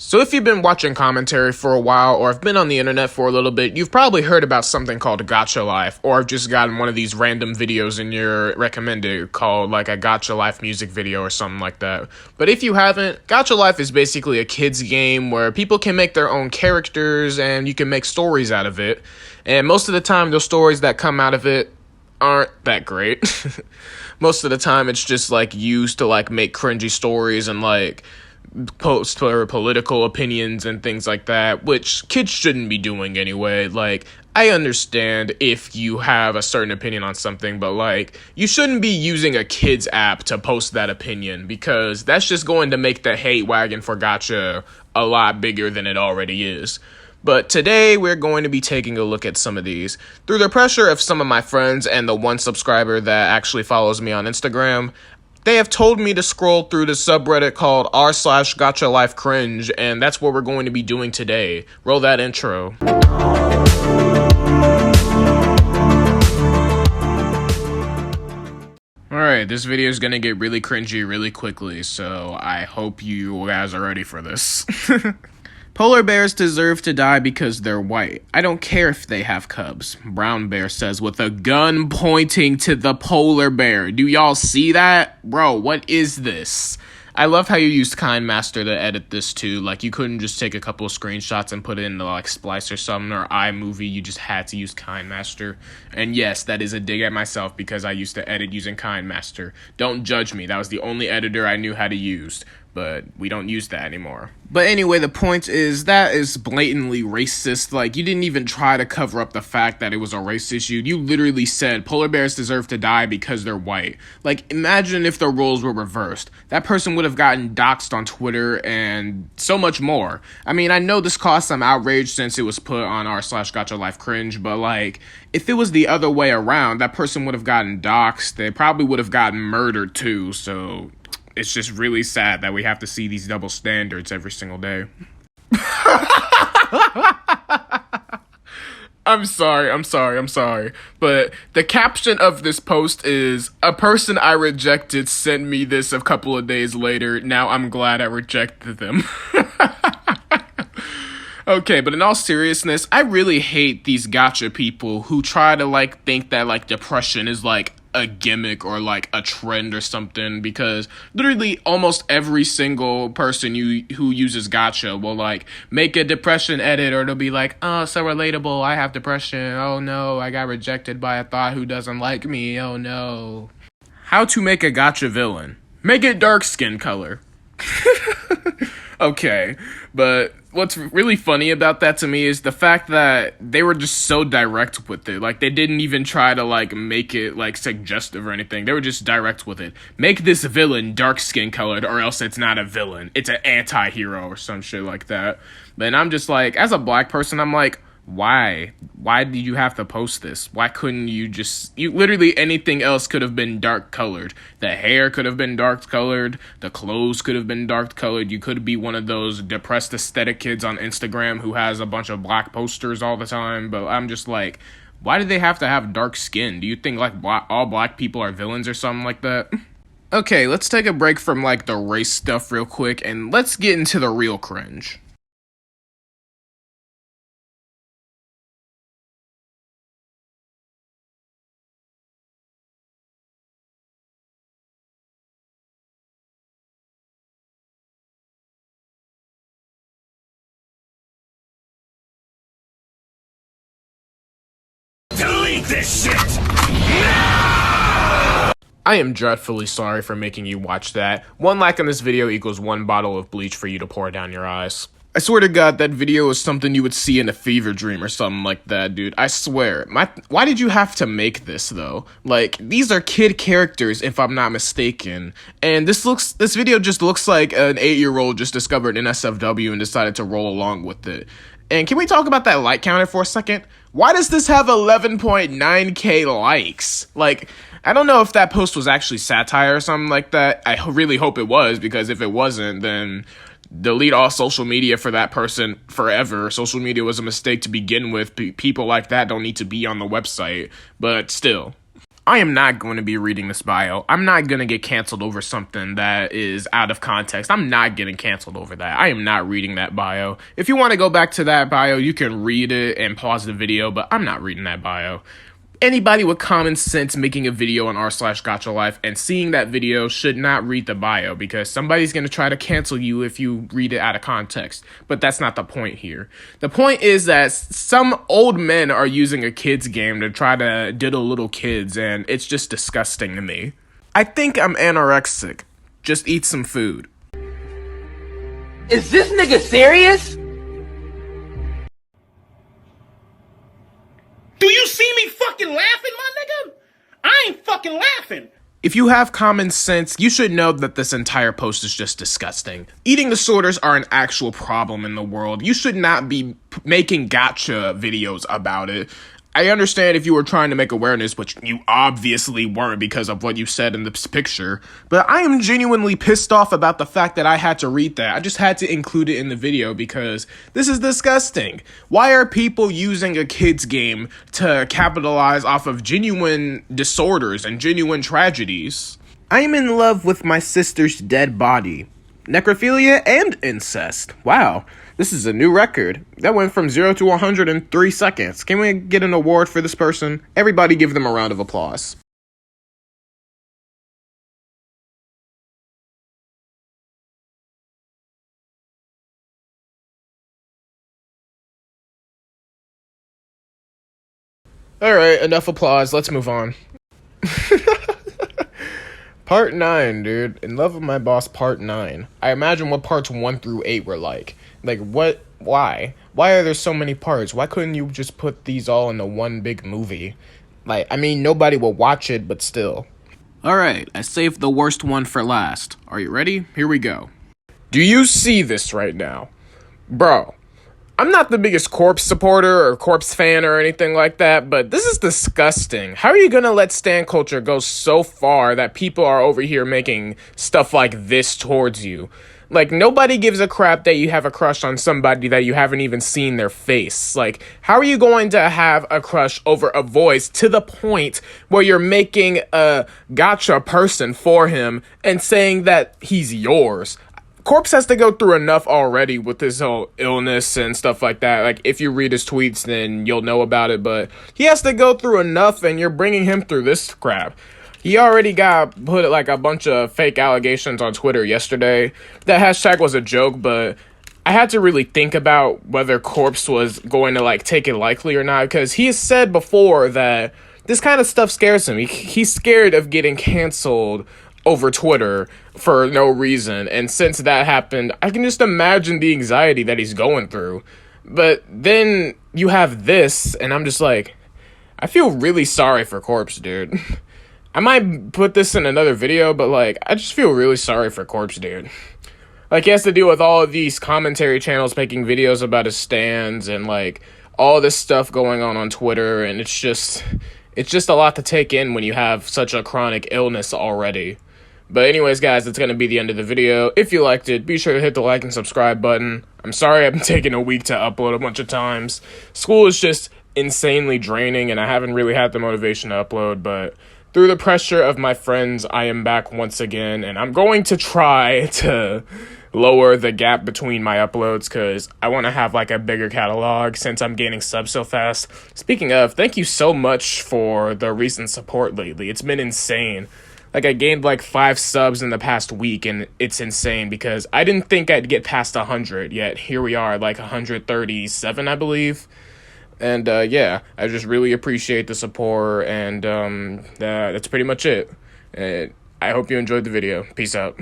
So if you've been watching commentary for a while or have been on the internet for a little bit, you've probably heard about something called Gacha Life, or have just gotten one of these random videos in your recommended called like a Gacha Life music video or something like that. But if you haven't, Gacha Life is basically a kid's game where people can make their own characters and you can make stories out of it. And most of the time, those stories that come out of it aren't that great. Most of the time, it's just like used to like make cringy stories and like post for political opinions and things like that, which kids shouldn't be doing anyway. Like, I understand if you have a certain opinion on something, but like, you shouldn't be using a kid's app to post that opinion, because that's just going to make the hate wagon for Gacha a lot bigger than it already is. But today, we're going to be taking a look at some of these. Through the pressure of some of my friends and the one subscriber that actually follows me on Instagram, they have told me to scroll through the subreddit called r/gachalifecringe, and that's what we're going to be doing today. Roll that intro. Alright, this video is gonna get really cringy really quickly, so I hope you guys are ready for this. Polar bears deserve to die because they're white. I don't care if they have cubs. Brown bear says with a gun pointing to the polar bear. Do y'all see that? Bro, what is this? I love how you used KindMaster to edit this too. Like, you couldn't just take a couple of screenshots and put it into like Splice or something, or iMovie. You just had to use KindMaster. And yes, that is a dig at myself because I used to edit using KindMaster. Don't judge me. That was the only editor I knew how to use. But we don't use that anymore. But anyway, the point is that is blatantly racist. Like, you didn't even try to cover up the fact that it was a race issue. You literally said polar bears deserve to die because they're white. Like, imagine if the roles were reversed. That person would have gotten doxxed on Twitter and so much more. I mean, I know this caused some outrage since it was put on r/gachalifecringe, but like, if it was the other way around, that person would have gotten doxxed. They probably would have gotten murdered too, so it's just really sad that we have to see these double standards every single day. I'm sorry. But the caption of this post is, "A person I rejected sent me this a couple of days later. Now I'm glad I rejected them." Okay, but in all seriousness, I really hate these gacha people who try to like think that like depression is like a gimmick or like a trend or something, because literally almost every single person who uses gacha will like make a depression edit, or they'll be like, "Oh, so relatable, I have depression, oh no, I got rejected by a thought who doesn't like me, oh no." How to make a gacha villain? Make it dark skin color. Okay, but what's really funny about that to me is the fact that they were just so direct with it. Like, they didn't even try to like make it like suggestive or anything. They were just direct with it. Make this villain dark skin colored, or else it's not a villain. It's an anti-hero or some shit like that. But I'm just like, as a black person, I'm like, why? Why did you have to post this? Why couldn't you literally anything else could have been dark colored. The hair could have been dark colored. The clothes could have been dark colored. You could be one of those depressed aesthetic kids on Instagram who has a bunch of black posters all the time. But I'm just like, why do they have to have dark skin? Do you think like all black people are villains or something like that? Okay, let's take a break from like the race stuff real quick and let's get into the real cringe. Delete this shit! No! I am dreadfully sorry for making you watch that. 1 like on this video equals 1 bottle of bleach for you to pour down your eyes. I swear to God, that video is something you would see in a fever dream or something like that, dude. I swear. Why did you have to make this, though? Like, these are kid characters, if I'm not mistaken. And this video just looks like an 8-year-old just discovered NSFW and decided to roll along with it. And can we talk about that like counter for a second? Why does this have 11.9k likes? Like, I don't know if that post was actually satire or something like that. I really hope it was, because if it wasn't, then delete all social media for that person forever. Social media was a mistake to begin with. People like that don't need to be on the website. But still, I am not going to be reading this bio. I'm not going to get canceled over something that is out of context. I'm not getting canceled over that. I am not reading that bio. If you want to go back to that bio, you can read it and pause the video, but I'm not reading that bio. Anybody with common sense making a video on r/gachalife and seeing that video should not read the bio, because somebody's going to try to cancel you if you read it out of context. But that's not the point here. The point is that some old men are using a kid's game to try to diddle little kids, and it's just disgusting to me. I think I'm anorexic. Just eat some food. Is this nigga serious? Do you see me fucking laughing, my nigga? I ain't fucking laughing. If you have common sense, you should know that this entire post is just disgusting. Eating disorders are an actual problem in the world. You should not be making gacha videos about it. I understand if you were trying to make awareness, which you obviously weren't because of what you said in this picture, but I am genuinely pissed off about the fact that I had to read that. I just had to include it in the video because this is disgusting. Why are people using a kid's game to capitalize off of genuine disorders and genuine tragedies? I am in love with my sister's dead body. Necrophilia and incest. Wow. This is a new record. That went from 0 to 100 in 3 seconds. Can we get an award for this person? Everybody give them a round of applause. Alright, enough applause. Let's move on. Part 9, dude. In Love with My Boss, Part 9. I imagine what parts 1 through 8 were like. Like, what? Why? Why are there so many parts? Why couldn't you just put these all into one big movie? Like, I mean, nobody will watch it, but still. Alright, I saved the worst one for last. Are you ready? Here we go. Do you see this right now? Bro, I'm not the biggest Corpse supporter or Corpse fan or anything like that, but this is disgusting. How are you gonna let stan culture go so far that people are over here making stuff like this towards you? Like, nobody gives a crap that you have a crush on somebody that you haven't even seen their face. Like, how are you going to have a crush over a voice to the point where you're making a gacha person for him and saying that he's yours? Corpse has to go through enough already with his whole illness and stuff like that. Like, if you read his tweets, then you'll know about it, but he has to go through enough, and you're bringing him through this crap. He already got put like a bunch of fake allegations on Twitter yesterday. That hashtag was a joke, but I had to really think about whether Corpse was going to like take it lightly or not, because he has said before that this kind of stuff scares him. He's scared of getting canceled over Twitter for no reason, and since that happened, I can just imagine the anxiety that he's going through. But then you have this, and I'm just like, I feel really sorry for Corpse, dude. I might put this in another video, but like, I just feel really sorry for Corpse, dude. Like, he has to deal with all of these commentary channels making videos about his stans and like all this stuff going on Twitter, and it's just a lot to take in when you have such a chronic illness already. But anyways, guys, that's going to be the end of the video. If you liked it, be sure to hit the like and subscribe button. I'm sorry I've been taking a week to upload a bunch of times. School is just insanely draining, and I haven't really had the motivation to upload, but through the pressure of my friends, I am back once again, and I'm going to try to lower the gap between my uploads because I want to have like a bigger catalog since I'm gaining subs so fast. Speaking of, thank you so much for the recent support lately. It's been insane. Like, I gained like 5 subs in the past week, and it's insane because I didn't think I'd get past 100, yet here we are, like 137, I believe. And yeah, I just really appreciate the support, and that's pretty much it. I hope you enjoyed the video. Peace out.